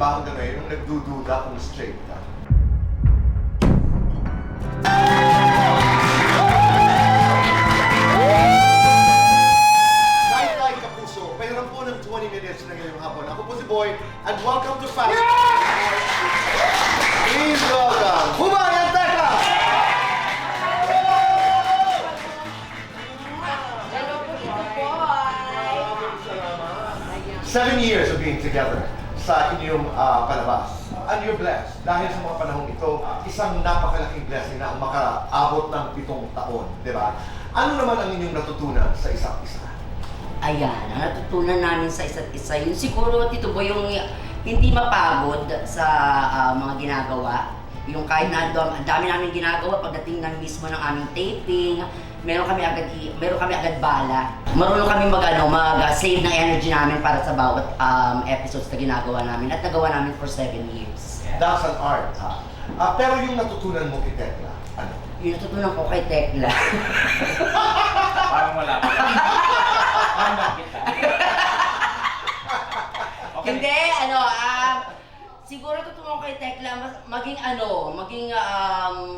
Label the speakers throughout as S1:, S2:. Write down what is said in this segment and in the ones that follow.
S1: ba hanggang ngayon nung nagdududa kung straight ka? Like Kapuso, pahiram po ng 20 minutes na ngayong hapon. Ako po si Boy, and welcome to Fast. Please welcome, Hubay and Tekla!
S2: Hello po, Tito Boy!
S1: 7 years of being together sa inyong palabas. And you're blessed. Dahil sa mga panahong ito, isang napakalaking blessing na ang makaabot ng 7 taon. Di ba? Ano naman ang inyong natutunan sa isa't isa?
S2: Ayan, ang natutunan namin sa isa't isa, yun siguro, Tito Boy, yung hindi mapagod sa mga ginagawa. Yung kahit na ang dami namin ginagawa, pagdating ng mismo ng aming taping, meron kami agad bala. Marunong kami mag-save ng energy namin para sa bawat episodes na ginagawa namin at nagawa namin for 7 years.
S1: That's an art, ha? Pero yung natutunan mo kay Tekla, ano?
S2: Yung natutunan ko kay Tekla.
S3: Parang wala pa. Parang kita.
S2: Hindi, siguro tutunan ko kay Tekla, maging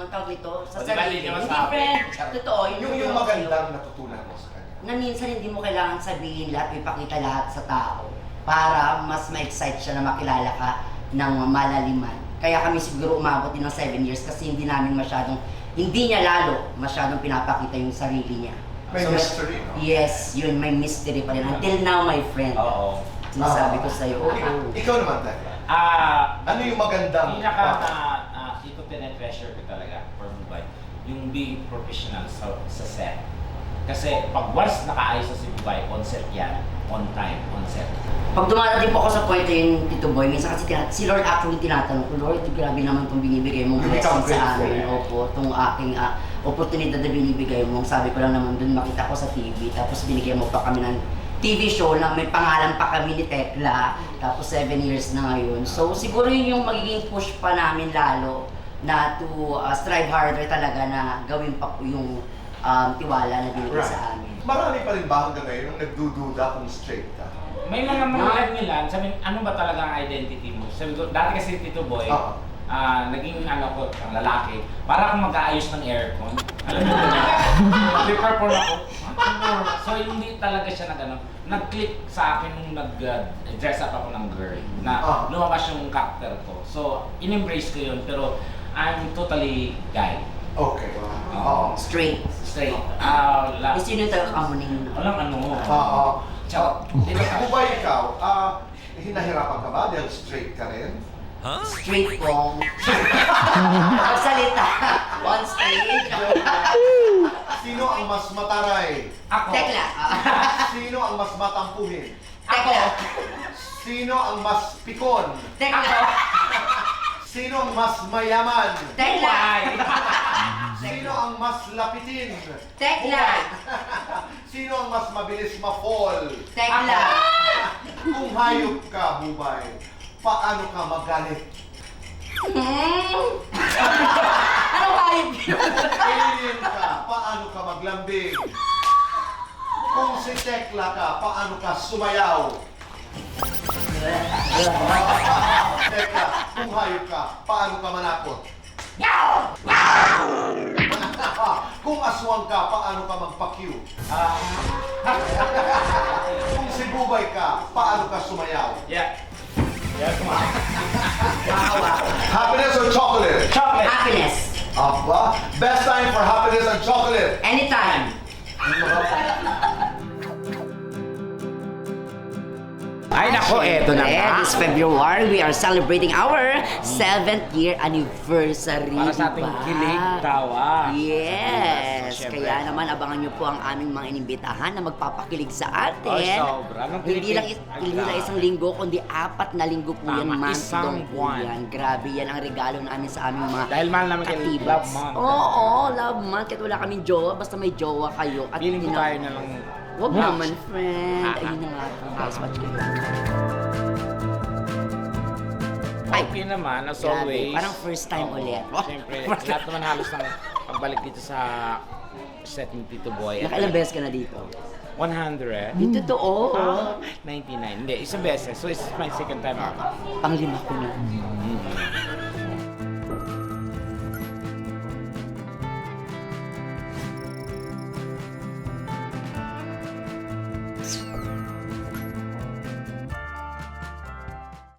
S2: tawag nito, sa
S3: O, di ba,
S2: sarili.
S3: hindi naman
S2: Hindi,
S3: sa akin.
S2: friend. Totoo,
S1: Yung magandang natutunan mo sa kanya.
S2: na minsan hindi mo kailangan sabihin lahat, ipakita lahat sa tao para mas ma-excite siya na makilala ka ng malaliman. Kaya kami siguro umabot din ng 7 years kasi hindi niya lalo masyadong pinapakita yung sarili niya.
S1: May mystery, no?
S2: Yes, yun, may mystery pa rin. Until now, my friend.
S3: Oo.
S2: Sinasabi ko sa'yo,
S1: Ikaw naman, Tekla. Ano yung magandang
S3: Ito tinetreasure ko talaga for Mubay, yung being professional sa set. Kasi pag once nakaayos na si Mubay, on set yan. On time, on set.
S2: Pag dumarating po ako sa point yung Tito Boy, minsan kasi si Lord actually tinatanong ko, Lord, grabe naman itong binibigay mong blessing sa amin. Opo, itong aking oportunidad na binibigay mo. Sabi ko lang naman dun, makita ko sa TV, tapos binigyan mo pa kami ng TV show na may pangalan pa kami ni Tekla, tapos 7 years na ngayon. So siguro yun yung magiging push pa namin lalo na to strive harder talaga na gawin pa po yung tiwala na binigay sa amin.
S1: Marami pa rin ba hanggang ngayon nung nagdududa kung straight ka?
S3: May mga nila, sabi, ano ba talaga ang identity mo? Sabi ko, dati kasi Tito Boy, naging ko, ang lalaki, para akong mag-aayos ng aircon. Alam mo ba prepare for ako. So hindi talaga siya nag-click sa akin nung nag-dress up ako ng girl na lumabas yung character ko. So in-embrace ko yun, pero I'm totally guy.
S1: Okay.
S2: Straight. Gusto yun yung taga-kamuning.
S3: Walang ano.
S1: Tsaka, Hubay, ikaw, hinahirapan ka ba dahil straight ka rin?
S2: Straight wrong. Magsalita. On stage.
S1: Sino ang mas mataray?
S3: Ako.
S2: Tekla.
S1: Sino ang mas matampuhin?
S2: Tekla.
S1: Sino ang mas pikon?
S2: Tekla.
S1: Sino ang mas mayaman?
S2: Tekla.
S1: Sino ang mas lapitin?
S2: Tekla.
S1: Sino ang mas mabilis ma-fall?
S2: Tekla.
S1: Kung hayop ka, Hubay, paano ka magalit?
S2: Anong hayop yun?
S1: Alien ka, paano ka maglambing? Kung si Tekla ka, paano ka sumayaw? Tekla, kung hayop ka, paano ka manakot? Kung aswang ka, paano ka magpa-cue? Kung si Bubay ka, paano ka sumayaw?
S3: Yeah, come on.
S1: Happiness or chocolate?
S3: Chocolate.
S2: Happiness.
S1: Aba, best time for happiness and chocolate.
S2: Anytime.
S3: Ay nako, eto na nga.
S2: This February, we are celebrating our 7th year anniversary.
S3: Para sa ating
S2: diba?
S3: kilig, tawa.
S2: Yes.
S3: So, syempre.
S2: Kaya naman, abangan nyo po ang aming mga inimbitahan na magpapakilig sa atin.
S3: Ay, sobra. Anong
S2: Hindi lang,
S3: kilig?
S2: hindi lang isang linggo, kundi 4 na linggo po yan.
S3: Tama,
S2: Month
S3: isang
S2: long po
S3: buwan.
S2: yan. Grabe yan ang regalo namin sa aming mga
S3: Dahil mahal namin kayo,
S2: katibas.
S3: love month.
S2: Oo, love month. Kahit wala kaming jowa, basta may jowa kayo. At
S3: Feeling ko tayo na lang.
S2: Huwag naman, friend.
S3: Ah,
S2: Ayun na nga. Guys, watch kayo.
S3: Okay naman, as
S2: Grabe,
S3: always.
S2: parang first time ulit.
S3: Siyempre, lahat naman halos ng pagbalik dito sa set ni Tito Boy.
S2: Nakailang beses ka na dito?
S3: 100?
S2: Hindi totoo.
S3: 99. Hindi, isang beses. So, it's my second time out.
S2: Panglima ko na.
S3: Mm.